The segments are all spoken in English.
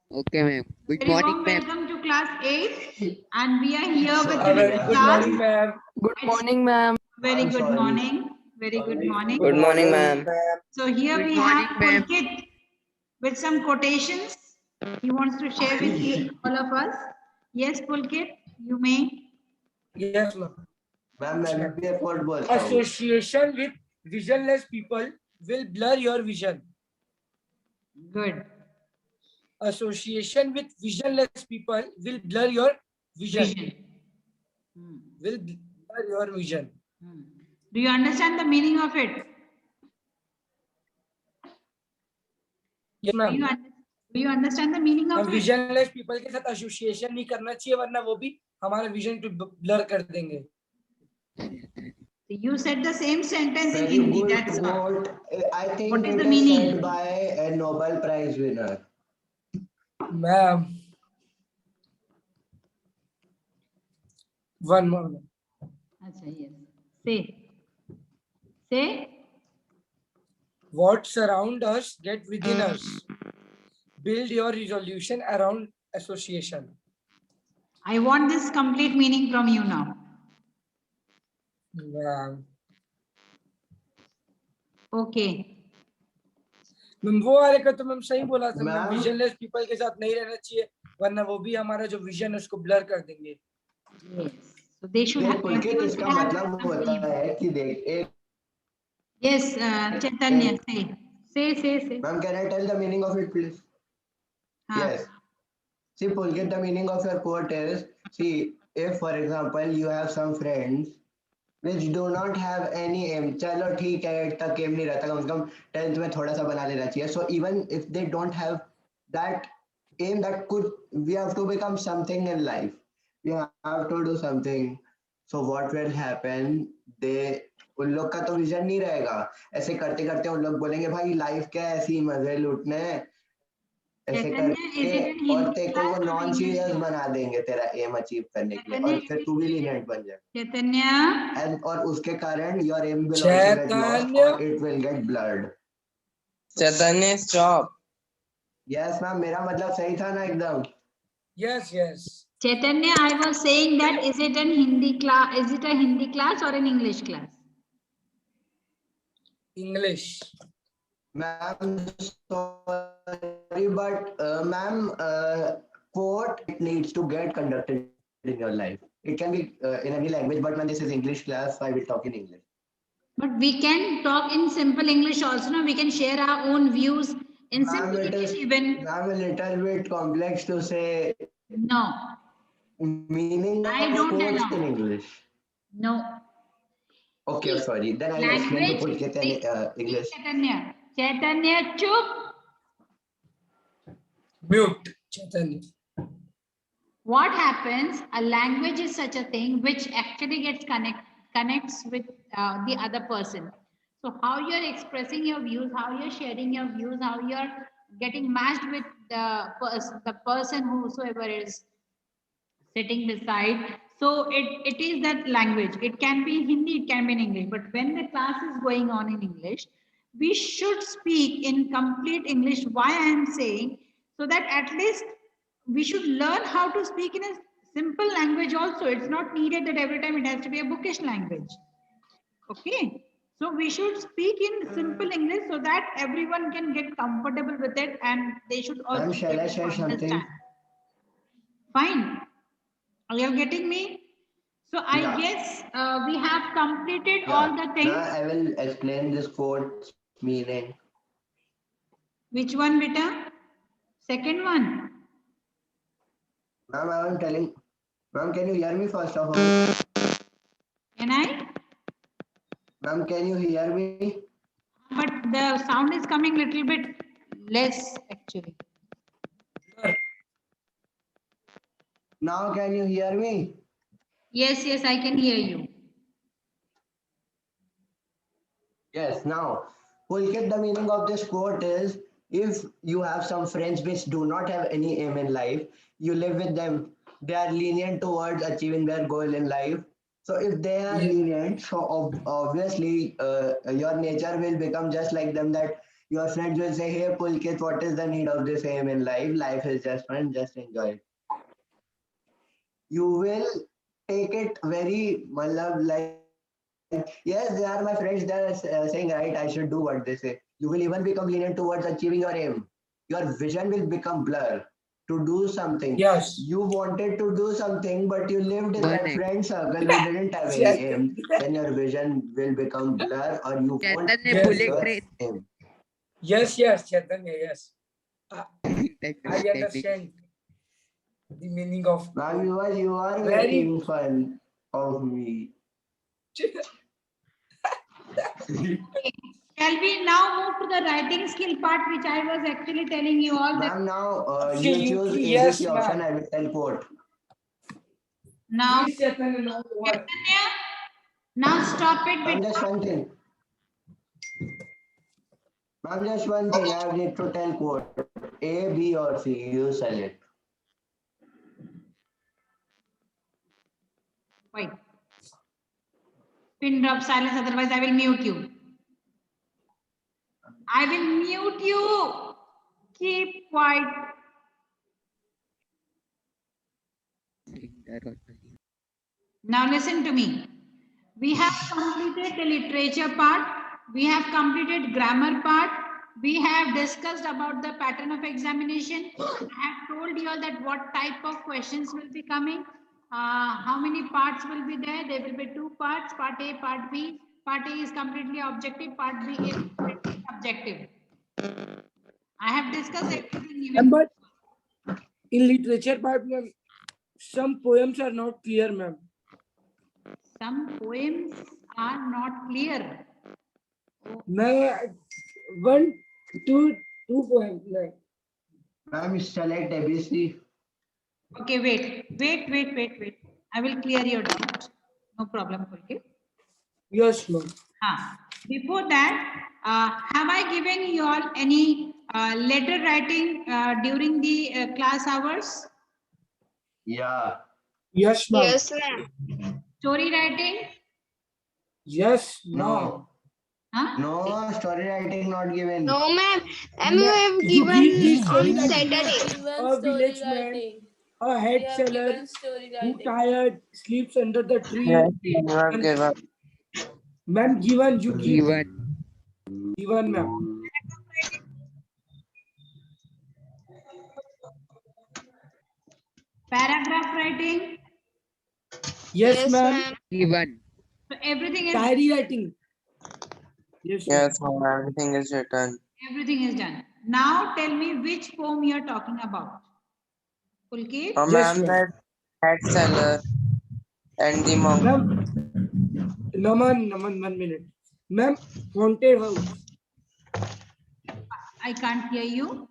Okay, ma'am. Good Very morning, warm ma'am. welcome to class 8, and we are here with Sorry, today's ma'am. Good class. morning, ma'am. Good It's morning, ma'am. very I'm good sorry. morning. Very good morning. Good morning, ma'am. So here Good we have morning, ma'am. Pulkit with some quotations. He wants to share with you, all of us. Yes, Pulkit, you may. Yes, ma'am. Ma'am मैं भी एक word बोलता हूँ. Association with visionless people will blur your vision. Good. Association with visionless people will blur your vision. Vision. Will blur your vision. Do you understand the meaning of it? Yes, Do ma'am. you understand the meaning हम of it? visionless people के साथ association नहीं करना चाहिए, वरना वो भी हमारा vision को blur कर देंगे. You said the same sentence in Very Hindi. good That's all. quote. I think What is it the is meaning? said by a Nobel Prize winner. Ma'am. One more. Acha, yes. Say. Say. What surround us get within us. Build your resolution around association. I want this complete meaning from you now. Ma'am. Okay. Ma'am वो वाले का तो ma'am सही बोला था, ma'am ma'am visionless people के साथ नहीं रहना चाहिए, वरना वो भी हमारा जो विजन है उसको ब्लर कर देंगे. Yes. So they should देख have. पुलकित everyone इसका should have मतलब some होता aim. है कि देख एक Yes, Chaitanya, say. Ma'am can I tell the meaning of it please. हाँ. Yes. See, Pulkit, the meaning of your quote is, see, if for example you have some friends which do not have any aim, चलो ठीक है तक aim नहीं रहता, कम से कम 10th में थोड़ा सा बना लेना चाहिए. So even if they don't have that aim, that could, we have to become something in life. We have to do something. So what will happen? They, उन लोग का तो विजन नहीं रहेगा. ऐसे करते करते उन लोग बोलेंगे भाई लाइफ क्या है, ऐसी ही मजे लूटने हैं, ऐसे Chaitanya, is it करके in और Hindi तेरे को class वो or non English serious class? बना देंगे तेरा एम अचीव करने के लिए, और फिर तू भी लीनियंट बन जाए. Chaitanya, एंड और उसके कारण your aim will also get lost और it will get blurred. Chaitanya, stop. Yes ma'am, मेरा मतलब सही था ना एकदम. Yes, yes. Chaitanya, I was saying that is it an Hindi class? Is it a Hindi class or an English class? English. Ma'am sorry but ma'am quote it needs to get conducted in your life. It can be in any language, but when this is English class, I will talk in English. But we can talk in simple English also. No, we can share our own views in Ma'am, simple it English is even. ma'am, a little bit complex to say No, meaning I of don't quotes allow. in English. No. Okay, See, sorry. Then I'll explain to language. Pulkit in English. Chaitanya, chup. Mute. Chaitanya. What happens? A language is such a thing which actually connects with the other person. So how you're expressing your views, how you're sharing your views, how you're getting matched with the person whosoever is sitting beside. So it is that language. It can be in Hindi, it can be in English. But when the class is going on in English, we should speak in complete English. Why I am saying, so that at least we should learn how to speak in a simple language also. It's not needed that every time it has to be a bookish language. Okay. So we should speak in simple English so that everyone can get comfortable with it and they should also Ma'am, be shall I able to share something? understand. Fine. Are you getting me? So I Yeah. guess we have completed Yeah. all the Now things. I will explain this quote's meaning. Which one, beta? Second one. Ma'am, I am telling. Ma'am, can you hear me first of all? Can I? Ma'am, can you hear me? But the sound is coming little bit less actually. Now can you hear me? Yes, I can hear you. Yes, now, Pulkit, the meaning of this quote is, if you have some friends which do not have any aim in life, you live with them, they are lenient towards achieving their goal in life. So if they are Yeah. lenient, so obviously your nature will become just like them, that Your friends will say, "Hey, Pulkit, what is the need of this aim in life? Life is just fun. Just enjoy it." You will take it very, malab, like, yes, they are my friends. They are saying right. I should do what they say. You will even become lenient towards achieving your aim. Your vision will become blur to do something. Yes. You wanted to do something, but you lived in that friend circle who didn't have any Yes. aim. Then your vision will become blur, or you won't Chaitanya, Yes. achieve bullet your train. aim. Yes, yes, Chaitanya, yes. I Technical. understand the meaning of Ma'am, you are very. making fun of me. Shall we now move to the writing skill part, which I was actually telling you all that Ma'am, now you choose Absolutely, ABC yes, option. ma'am. I will tell quote. now, Please, Chaitanya, no more. Chaitanya, now stop it. Ma'am, just one thing. Ma'am, just one thing. I need to tell quote. A, B, or C. You select. Wait. Pin drop silence, otherwise I will mute you. I will mute you. Keep quiet. Now listen to me. We have completed the literature part. We have completed grammar part. We have discussed about the pattern of examination. I have told you all that what type of questions will be coming. How many parts will be there? There will be two parts, part A, part B. Part A is completely objective, part B is completely subjective. I have discussed everything even. But in literature part, ma'am, some poems are not clear, ma'am. Some poems are not clear. Ma'am, two poems. Ma'am. Ma'am, select ABC. Okay, wait. I will clear your doubt. No problem, Pulkit. Yes, ma'am. Before that, have I given you all any letter writing during the class hours? Yeah. Yes, ma'am. Yes, ma'am. Story writing? Yes, No. ma'am. Huh? No, story writing not given. No, ma'am. You have You give the given story on writing. Saturday. A village man, a head seller who tired sleeps under the tree. Yes, you are given. Ma'am, given you give. Given. Given, ma'am. Paragraph writing? Yes, ma'am. ma'am. Given. So everything is Diary writing. Yes, ma'am. Yes, ma'am, everything is written. everything is done. Now tell me which poem you are talking about. Pulkit? Yes, Ma'am, ma'am. that head seller and the monk. Ma'am, Naman, 1 minute. Ma'am, haunted house. I can't hear you.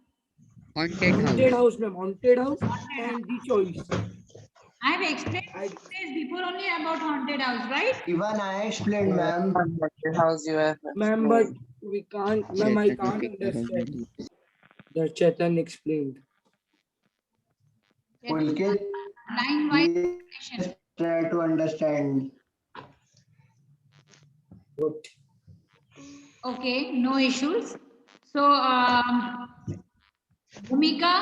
Haunted Haunted house. house, ma'am. Haunted house and the choice. I have explained this before only about haunted house, right? Even I explained, Yes, ma'am. ma'am, haunted house you have Ma'am, but explained. we can't, ma'am, I Chaitanya can't picture on understand. the That Chetan explained. Pulkit, Line wise please explanation. try to understand. What? Okay, no issues. So, Bhumika,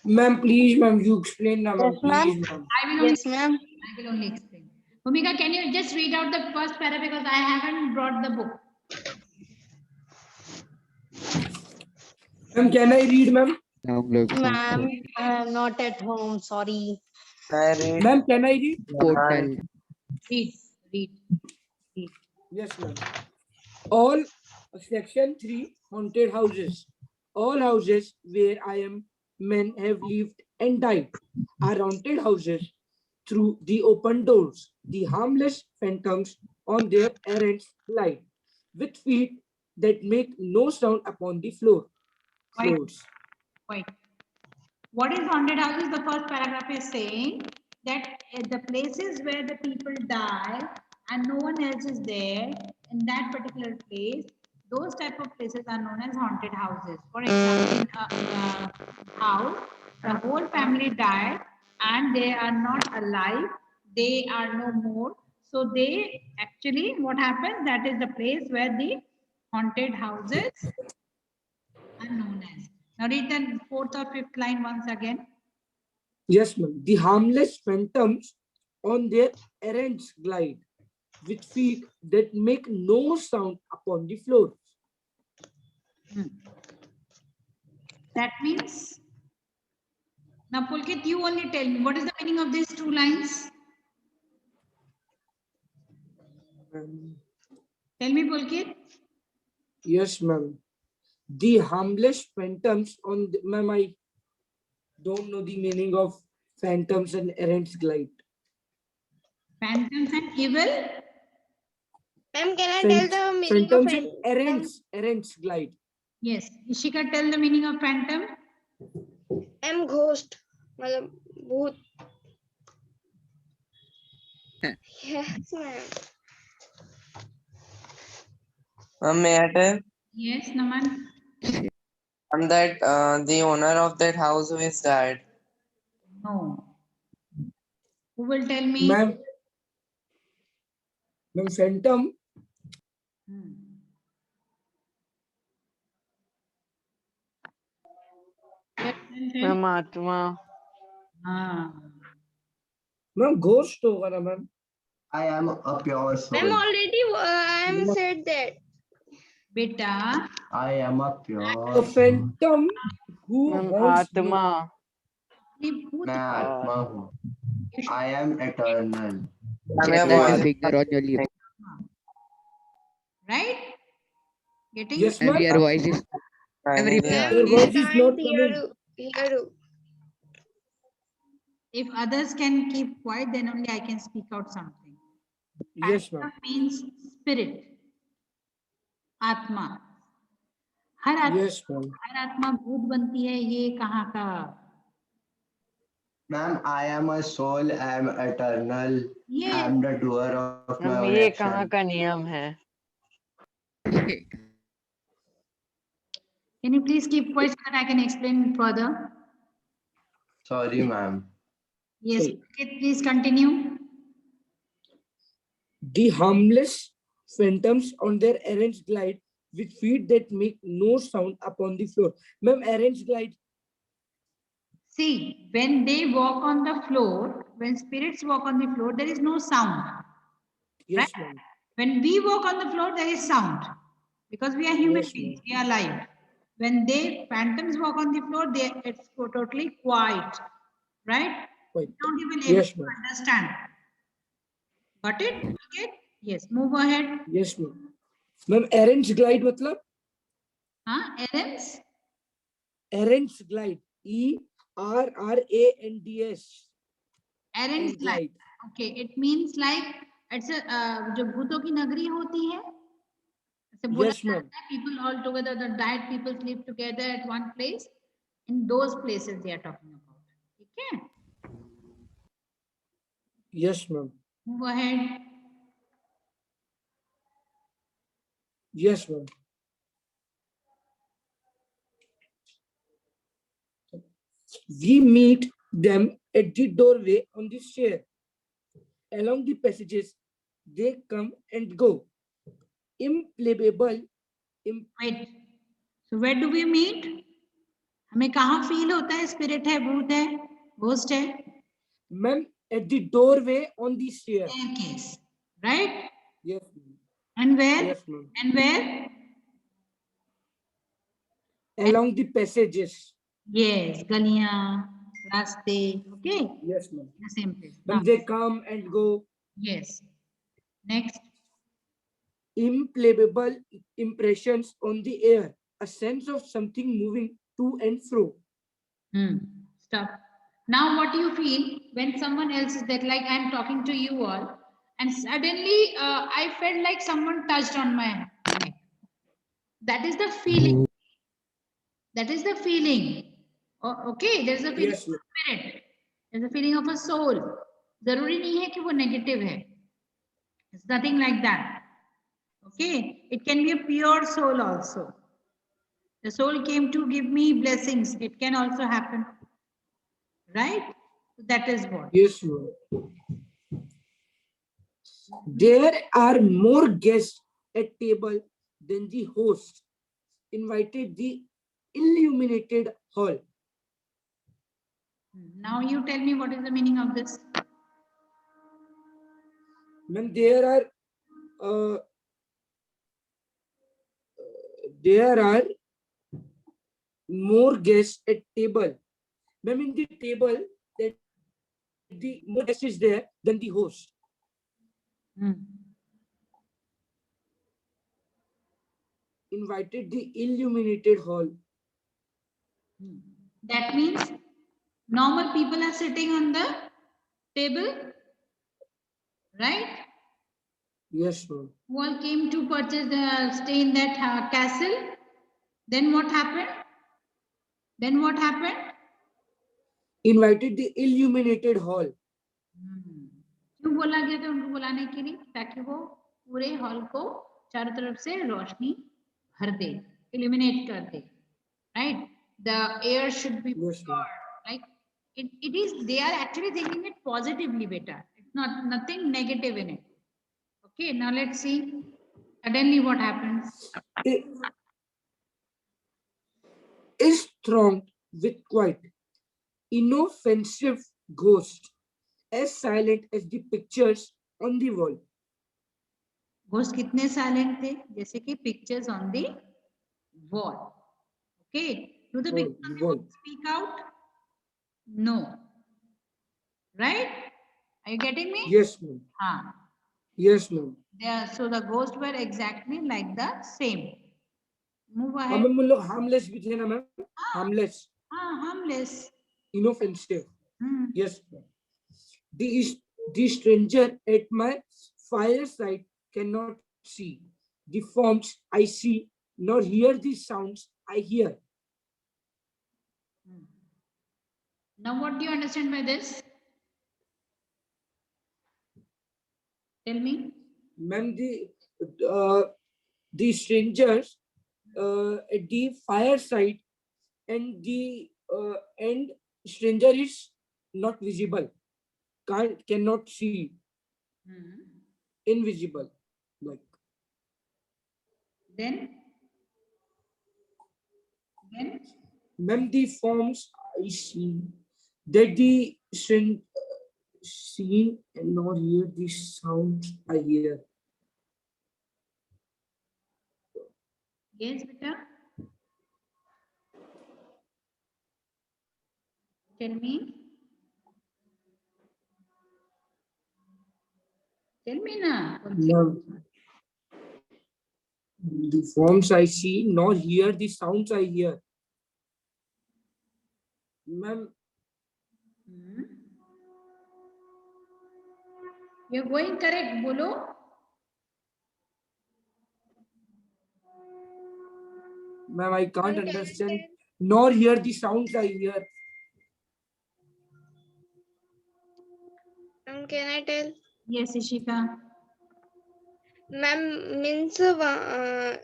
Ma'am, please, ma'am, you explain now, ma'am. Yes, ma'am. Please, ma'am. I will only Yes, ma'am. explain. Bhumika, can you just read out the first paragraph because I haven't brought the book. Ma'am, can I read, ma'am? download from Ma'am, I am not at home. Sorry. Can I read? Ma'am, can I read? portal. Read. Yes, ma'am. All section 3 haunted houses. All houses where I am men have lived and died are haunted houses through the open doors. The harmless phantoms on their errands lie with feet that make no sound upon the floors. Wait. What is haunted houses? The first paragraph is saying that the places where the people die and no one else is there in that particular place, those type of places are known as haunted houses. For example, in a house, the whole family died and they are not alive, they are no more. So they actually, what happens? That is the place where the Haunted houses are known as. Now read the fourth or fifth line once again. Yes, ma'am. The harmless phantoms on their errands glide with feet that make no sound upon the floor. That means, now Pulkit, you only tell me what is the meaning of these two lines. Tell me, Pulkit. Yes, ma'am. The harmless phantoms on the, ma'am, I don't know the meaning of phantoms and errands glide. Phantoms and evil. Ma'am, can I tell the meaning of Phantoms and errands glide. Yes. Ishika, tell the meaning of phantom. I'm ghost. मतलब भूत. Yes, ma'am. May I tell? Yes, Naman. And that the owner of that house who is died. No. Who will tell me? Ma'am, phantom. Hmm. Yes, tell. Ma'am, Atma. Ah. Ma'am, ghost होगा ना ma'am. I am a pure soul. Ma'am, already I am said that. Beta. I am a pure A soul. phantom who Ma'am, haunts you. Atma. ये भूत मैं आत्मा हूँ. I am eternal. Ma'am, Check your the voice is finger on your lip. right? Getting Yes, it? ma'am. Your voice is tiny. every- Yeah. Your We voice is not can't hear coming. you. If others can keep quiet, then only I can speak out something. Yes, ma'am. Phantom means spirit. आत्मा. हर आत्मा, Yes, ma'am. हर आत्मा भूत बनती है, ये कहाँ का? Ma'am, I am a soul. I am eternal. I Yes. am the doer of my Ma'am, own ये कहाँ action. का नियम है? Can you please keep quiet so that I can explain further? Sorry, ma'am. Yes. Sorry. Okay, please continue. The harmless phantoms on their errands glide with feet that make no sound upon the floor. Ma'am, errands glide. See, when they walk on the floor, when spirits walk on the floor, there is no sound. Yes, ma'am. When we walk on the floor, there is sound because we are human Yes, beings, we are alive. When they phantoms walk on the floor, it's totally quiet, right? Quiet. We don't even able Yes, to ma'am. understand. Got it? Okay. Yes. Move ahead. Yes, ma'am. Ma'am, errands glide मतलब? Huh? Errands? Errands glide. ERRANDS. Errands And like. Okay. It means like it's a जो भूतों की नगरी होती है. ऐसे बोला Yes, ma'am. जाता है, people all together, the died people sleep together at one place. In those places they are talking about. Okay. Yes, ma'am. Move ahead. Yes, ma'am. We meet them at the doorway on the stair. Along the passages, they come and go. Impalpable. Wait. So where do we meet? हमें कहाँ feel होता है? Spirit है, भूत है, ghost है? Ma'am, at the doorway on the stair. Staircase, right? Yes, ma'am. And where? Yes, ma'am. And where? Along the passages. Yes, galiyan, raste. Okay, Yes, ma'am. the same place. Ma'am, Now, they come and go. yes. Next. Impalpable impressions on the air. A sense of something moving to and fro. Stop. Now, what do you feel when someone else is there? Like I'm talking to you all, and suddenly I felt like someone touched on my neck. That is the feeling. That is the feeling. Oh, okay, there's a feeling Yes, of ma'am. spirit. There's a feeling of a soul. जरूरी नहीं है कि वो negative है. It's nothing like that. Okay, it can be a pure soul also. The soul came to give me blessings. It can also happen. Right? That is what. Yes, ma'am. There are more guests at table then the host invited the illuminated hall. Now you tell me what is the meaning of this. Ma'am, there are more guests at table. Ma'am, in the table, that the more guest is there than the host. Invited the illuminated hall. That means normal people are sitting on the table, right? Yes, ma'am. Who all came to purchase stay in that castle. Then what happened? Invited the illuminated hall. क्यों बोला गया था उनको बुलाने के लिए? ताकि वो पूरे हॉल को चारों तरफ से रोशनी भर दे, illuminate कर दे, right? The air should be Yes, pure. ma'am. Like it is. They are actually thinking it positively, beta. It's not nothing negative in it. Okay, now let's see. Suddenly, what happens? It is thronged with quite inoffensive ghosts, as silent as the pictures on the wall. Ghosts कितने silent थे? जैसे कि pictures on the wall. Okay. Do the pictures on the wall speak out? No. Right? Are you getting me? Yes, ma'am. Yes, ma'am. So the ghosts were exactly like the same. Move हाँ ahead. Ma'am, उन लोग harmless भी थे ना ma'am? Harmless. Harmless. Inoffensive. Yes, ma'am. The stranger at my fireside cannot see the forms I see, nor hear the sounds I hear. Now, what do you understand by this? Tell me. Ma'am, the strangers at the fireside and the stranger is not visible, cannot see, invisible, like. Then Ma'am, the forms I see, that the seen and not hear the sounds I hear. yes, beta. Tell me. Tell me now. Ma'am, the forms I see, nor hear the sounds I hear. Ma'am, You're going correct, bolo. ma'am, I can't understand, nor hear the sounds I hear. Can I tell? Yes, Ishika. Ma'am, means the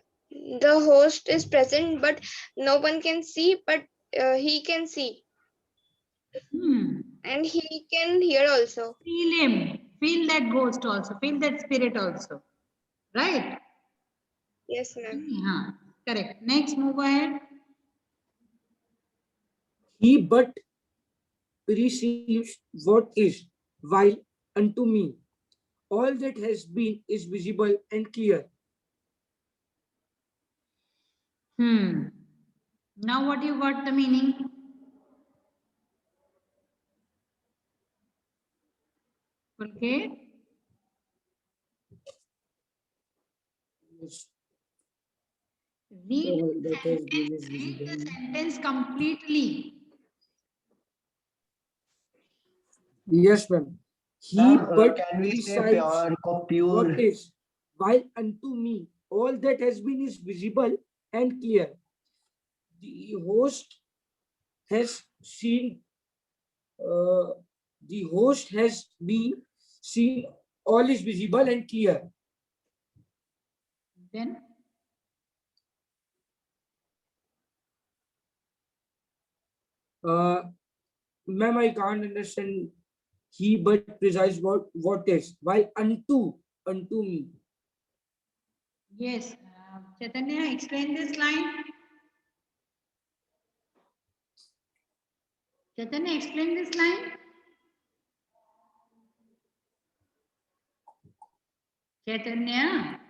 host is present, but no one can see, but he can see. And he can hear also. Feel him. Feel that ghost also. Feel that spirit also. Right? Yes, ma'am. Yeah. Correct. Next, move ahead. He but receives what is, while unto me all that has been is visible and clear. Now what you got the meaning? Okay. Yes. Read All that has been read is the visible. sentence completely. Yes, ma'am. He Ma'am, but can we say decides pure ko pure? what is, while unto me all that has been is visible and clear. The host has seen. The host has been seen. All is visible and clear. Then Ma'am, I can't understand. He but precise what is, while unto me. yes, Chaitanya, explain this line. Chaitanya, explain this line. Chaitanya.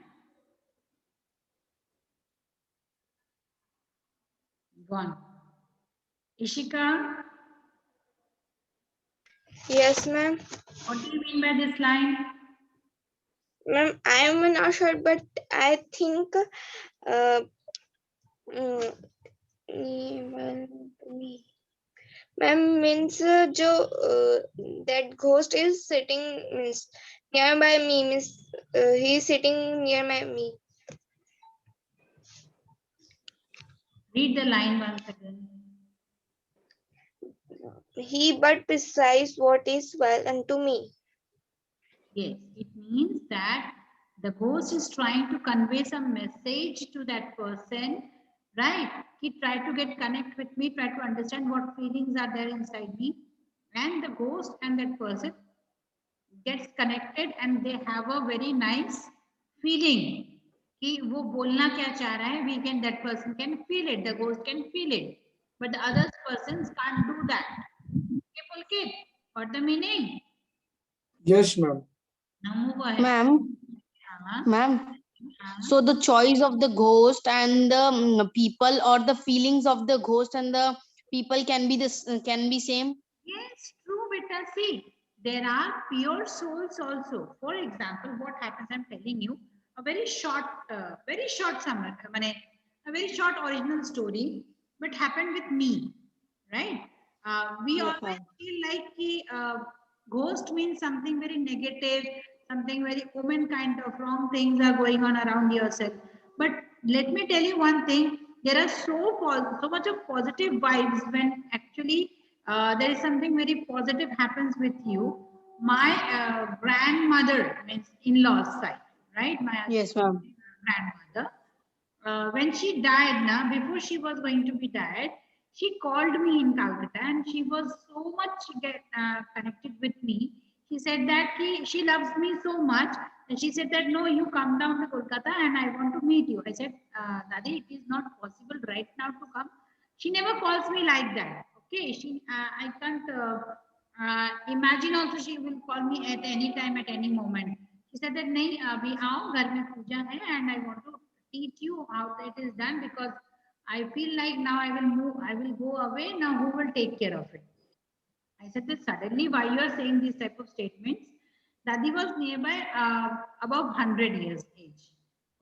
Gone. Ishika, Yes, ma'am. what do you mean by this line? Ma'am, I am not sure, but I think mm, ma'am means that ghost is sitting means nearby me means he is sitting near me. Read the line once again. He but precise what is well unto me. Yes, it means that the ghost is trying to convey some message to that person, right? He tried to get connect with me, try to understand what feelings are there inside me, and the ghost and that person gets connected and they have a very nice feeling. कि वो बोलना क्या चाह रहा है, we can, that person can feel it, the ghost can feel it, but the other persons can't do that. Okay, Pulkit, got the meaning? Yes, ma'am. Now move ahead. Ma'am, Uh-huh. ma'am. Uh-huh. So the choice of the ghost and the people, or the feelings of the ghost and the people can be this can be same. Yes, true, beta. See, there are pure souls also. For example, what happens? I'm telling you a very short summary, a very short original story, but happened with me, right? We Yes, always ma'am. feel like ghost means something very negative, something very woman kind of wrong things are going on around yourself. But let me tell you one thing: there are so much of positive vibes when actually there is something very positive happens with you. My grandmother, means in-laws side, right? My Yes, ma'am. grandmother, when she died, now before she was going to be died, she called me in Calcutta, and she was so much connected with me. She said that she loves me so much, and she said that no, you come down to Kolkata, and I want to meet you. I said, Dadi, it is not possible right now to come. She never calls me like that. Okay, I can't imagine. Also, she will call me at any time, at any moment. She said that नहीं अभी आओ घर में पूजा है, and I want to teach you how it is done, because I feel like now I will move, I will go away. Now who will take care of it? I said that suddenly why you are saying these type of statements? Dadi was nearby above 100 years age.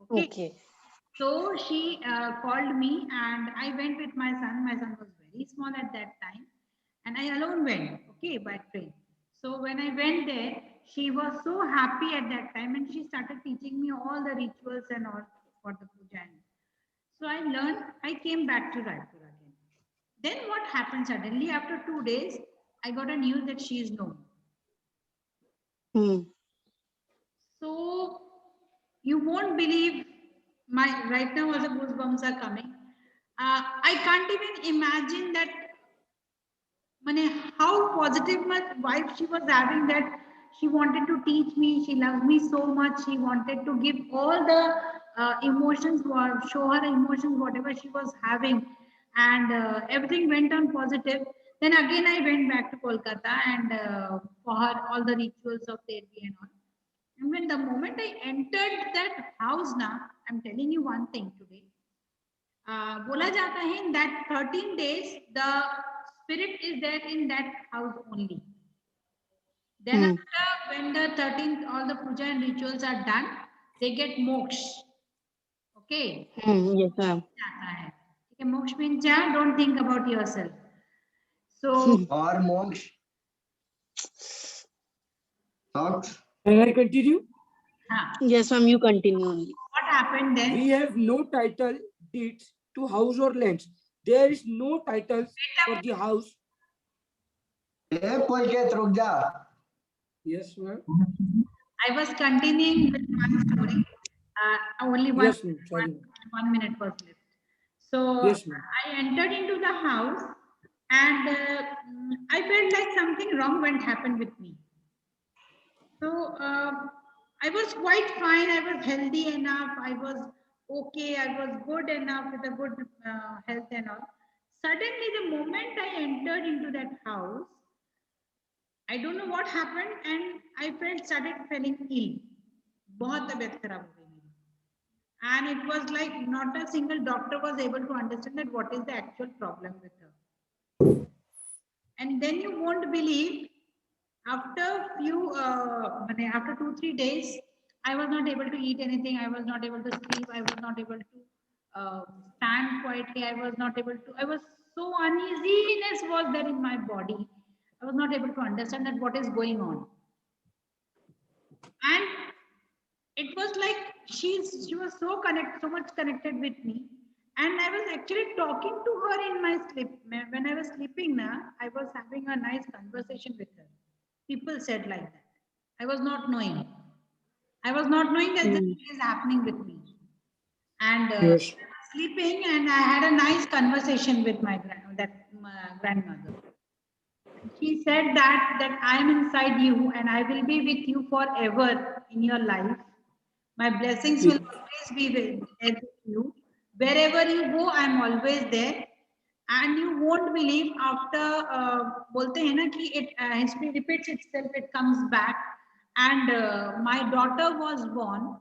Okay. Okay. So she called me, and I went with my son. My son was very small at that time, and I alone went, okay, by train. So when I went there, she was so happy at that time, and she started teaching me all the rituals and all for the puja. So I learned, I came back to Raipur again. Then what happened suddenly after 2 days, I got a news that she is no. Hmm. So you won't believe, my right now also goosebumps are coming. I can't even imagine that how positive much vibe she was having, that she wanted to teach me, she loves me so much, she wanted to give all the emotions, show her emotions, whatever she was having, and everything went on positive. Then again I went back to Kolkata, and for her all the rituals of therapy and all. And when the moment I entered that house now, I'm telling you one thing today. बोला जाता है in that 13 days the spirit is there in that house only. Then after, when the 13th all the puja and rituals are done, they get moksha. Okay. Yes, ma'am. जाता है. ठीक है, moksha means ja, don't think about yourself. So Or moksha. Thoughts? Can I continue? Yes, ma'am. You continue only. what happened then? We have no title deeds to house or lands. There is no titles for the house. Pulkit, रुक जा. Yes, ma'am. I was continuing with one story. Only one, Yes, ma'am. Sorry. 1 minute was left. So Yes, ma'am. I entered into the house, and I felt like something wrong went happened with me. So I was quite fine. I was healthy enough. I was okay, I was good enough with a good health and all. Suddenly, the moment I entered into that house, I don't know what happened, and I started feeling ill. बहुत तबीयत खराब हो गई मेरी. And it was like not a single doctor was able to understand that what is the actual problem with her. And then you won't believe, after after 2-3 days, I was not able to eat anything. I was not able to sleep. I was not able to stand quietly. I was not able to. I was so uneasiness was there in my body. I was not able to understand that what is going on. And it was like she was so much connected with me, and I was actually talking to her in my sleep. When I was sleeping now, I was having a nice conversation with her. People said like that. I was not knowing. That this is happening with me. And Yes. I was sleeping, and I had a nice conversation with my grandmother. She said that I am inside you, and I will be with you forever in your life. My blessings will always be with you. Wherever you go, I am always there. And you won't believe, after बोलते हैं ना कि history repeats itself, it comes back. And my daughter was born,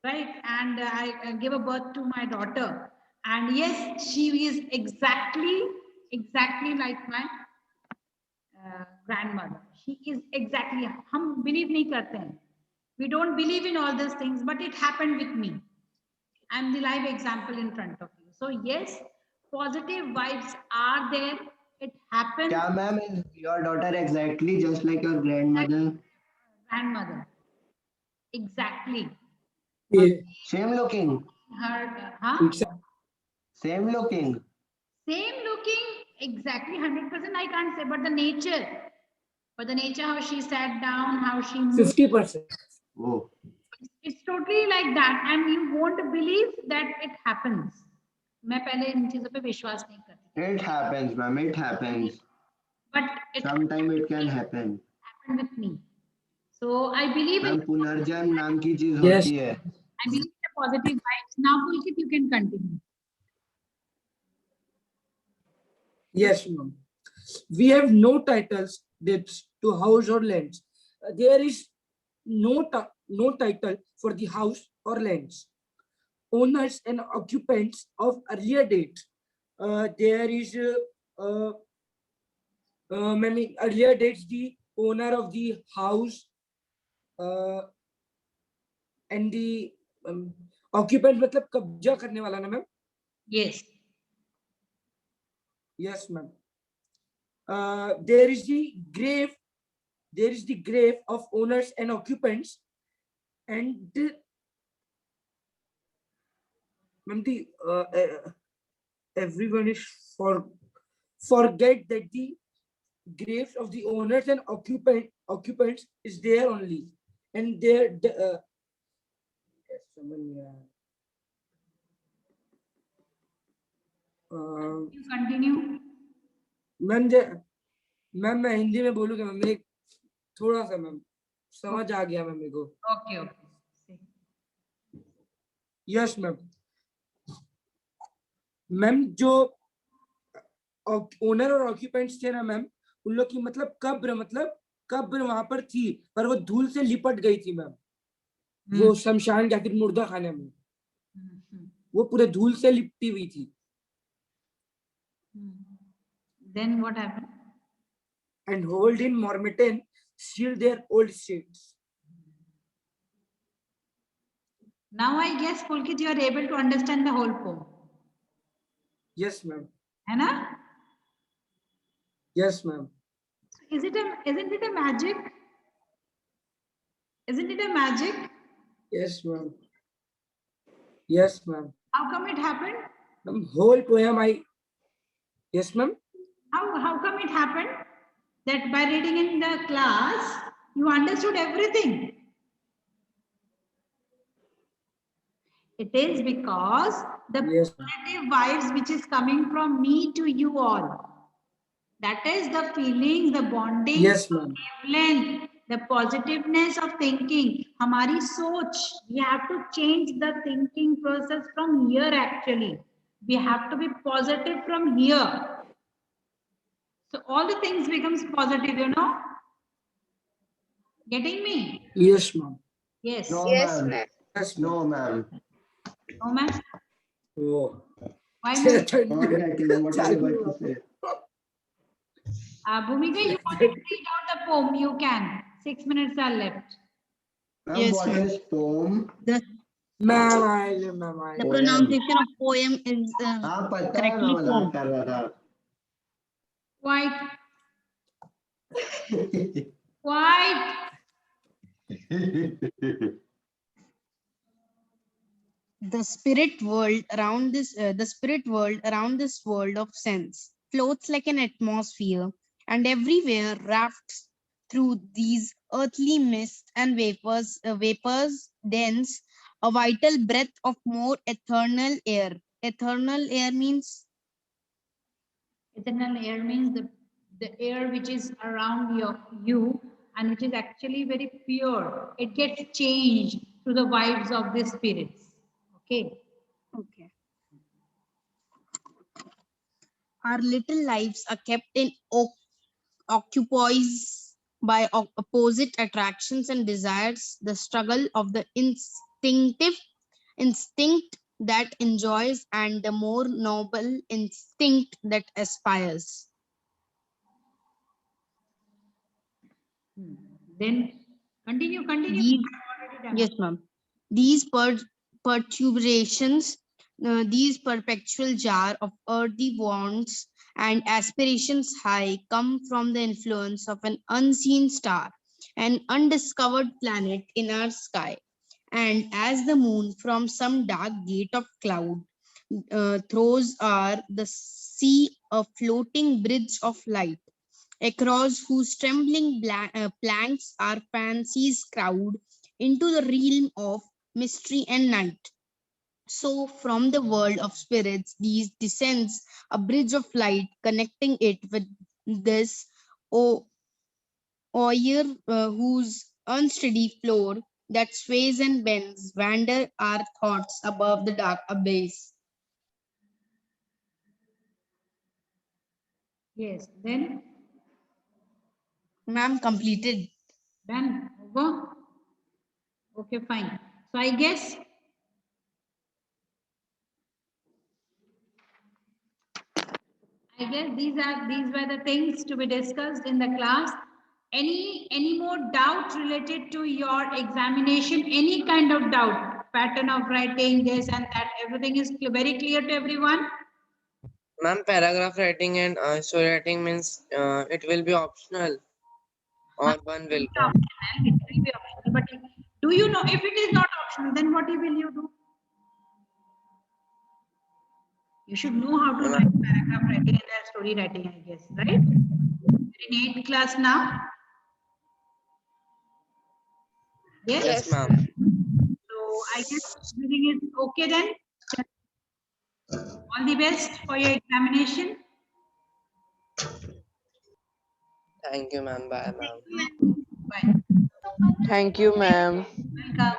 right? And I gave a birth to my daughter. And yes, she is exactly like my grandmother. She is exactly. हम believe नहीं करते हैं. We don't believe in all these things, but it happened with me. I'm the live example in front of you. So yes, positive vibes are there. It happens. Yeah, ma'am, is your daughter exactly just like your grandmother? Grandmother. Exactly. Yeah. Same looking. Her, huh? Same looking. Same looking, exactly 100%. I can't say, but the nature, how she sat down, how she moved, 50%. Oh, it's totally like that, and you won't believe that it happens. मैं पहले इन चीजों पे विश्वास नहीं करती, it happens, ma'am. It happens. but it Sometime it can happen. happened with me. So I believe in. Ma'am पुनर्जन्म नाम की चीज Yes. होती है. I believe in the positive vibes. Now, Pulkit, you can continue. Yes, ma'am. We have no titles, debts to house or lands. There is no title for the house or lands. Owners and occupants of earlier dates. There is many earlier dates. The owner of the house and the occupant, मतलब कब्जा करने वाला ना ma'am. Yes. Yes, ma'am. There is the grave. There is the grave of owners and occupants, and ma'am, everyone is forget that the graves of the owners and occupants is there only, and there yes, You continue. Ma'am मैं हिंदी में बोलूंगा ma'am, एक थोड़ा सा ma'am समझ आ गया ma'am मेरे को. Okay. Yes ma'am. मैम जो ओनर और ऑक्यूपेंट्स थे ना मैम, उन लोग की मतलब कब्र वहां पर थी, पर वो धूल से लिपट गई थी मैम. वो शमशान या फिर मुर्दा खाने में वो पूरे धूल से लिपटी हुई थी. Then what happened? And hold in Mormitten still their old states. Now I guess, Pulkit, you are able to understand the whole poem. Yes, ma'am. Anna? Yes, ma'am. Isn't it a magic? Isn't it a magic? Yes, ma'am. Yes, ma'am. How come it happened? The whole poem Yes, ma'am. How come it happened? That by reading in the class, you understood everything. It is because the positive vibes which is coming from me to you all. That is the feeling, the bonding, yes, ma'am. wavelength The positiveness of thinking, हमारी सोच, we have to change the thinking process from here actually. We have to be positive from here. So all the things becomes positive, you know. Getting me? Yes, ma'am. Yes. No, Yes, ma'am. ma'am. Yes, No, ma'am. No, ma'am. Oh. Why not? Not getting what are you going to say? Bhumika, you want to read out the poem? You can. 6 minutes are left. Ma'am, Yes, what ma'am. is poem? The Ma'am, I will, ma'am. I the will. Poem. pronunciation of poem is हाँ पता है, मैं correctly मजाक poem. कर रहा था. Quite. Quite. The spirit world around this world of sense floats like an atmosphere, and everywhere rafts through these earthly mists and vapors dense a vital breath of more eternal air. Eternal air means Eternal air means the air which is around you and which is actually very pure. It gets changed through the vibes of the spirits. Okay. okay. Our little lives are kept in occupies by opposite attractions and desires, the struggle of the instinct that enjoys and the more noble instinct that aspires. Then continue. These, Already done. yes, ma'am. These perturbations, these perpetual jar of earthly wants and aspirations high come from the influence of an unseen star, an undiscovered planet in our sky. And as the moon from some dark gate of cloud throws are the sea a floating bridge of light across whose trembling planks our fancies crowd into the realm of mystery and night. So, from the world of spirits, these descends a bridge of light connecting it with this oyer whose unsteady floor that sways and bends wander our thoughts above the dark abyss. Yes. Then Ma'am, completed. done. Over. Okay, fine. So I guess these were the things to be discussed in the class. Any more doubt related to your examination? Any kind of doubt? Pattern of writing, this and that. Everything is very clear to everyone. Ma'am, paragraph writing and story writing means it will be optional or one will come. It will be optional. But do you know if it is not optional, then what will you do? You should know how to write paragraph writing and story writing, I guess, right? You're in 8th class now. Yes. Yes, Yes. ma'am. So I guess everything is okay then. All the best for your examination. Thank you, ma'am. Bye, ma'am. Bye. Thank you, ma'am. Welcome.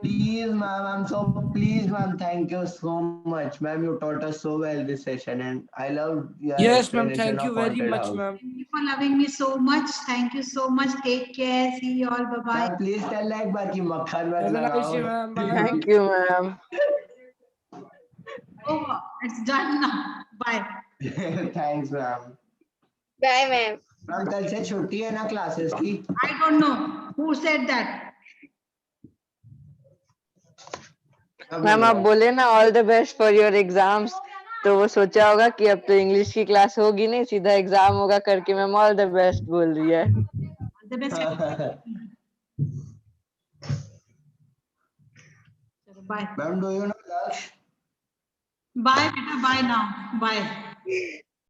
Please, ma'am, I'm so pleased, ma'am. Thank you so much, ma'am. You taught us so well this session, and I love your Yes, ma'am. explanation Thank you of very haunted much, house. ma'am. Thank you for loving me so much. Thank you so much. Take care. See you all. Bye bye. Ma'am, please tell like बाकी मक्खन मत Have a nice day, लगाओ. ma'am. Bye. Thank you, ma'am. Over. It's done now. Bye. Thanks, ma'am. Bye, ma'am. Ma'am, कल से छुट्टी है ना classes की? I don't know who said that. Ma'am आप बोले ना all the best for your exams, तो वो सोचा होगा कि अब तो इंग्लिश की क्लास होगी नहीं, सीधा एग्जाम होगा करके मैम ऑल द बेस्ट बोल रही है. All the best. Bye. Ma'am, do you know Laksh? Bye, beta. Bye now. Bye.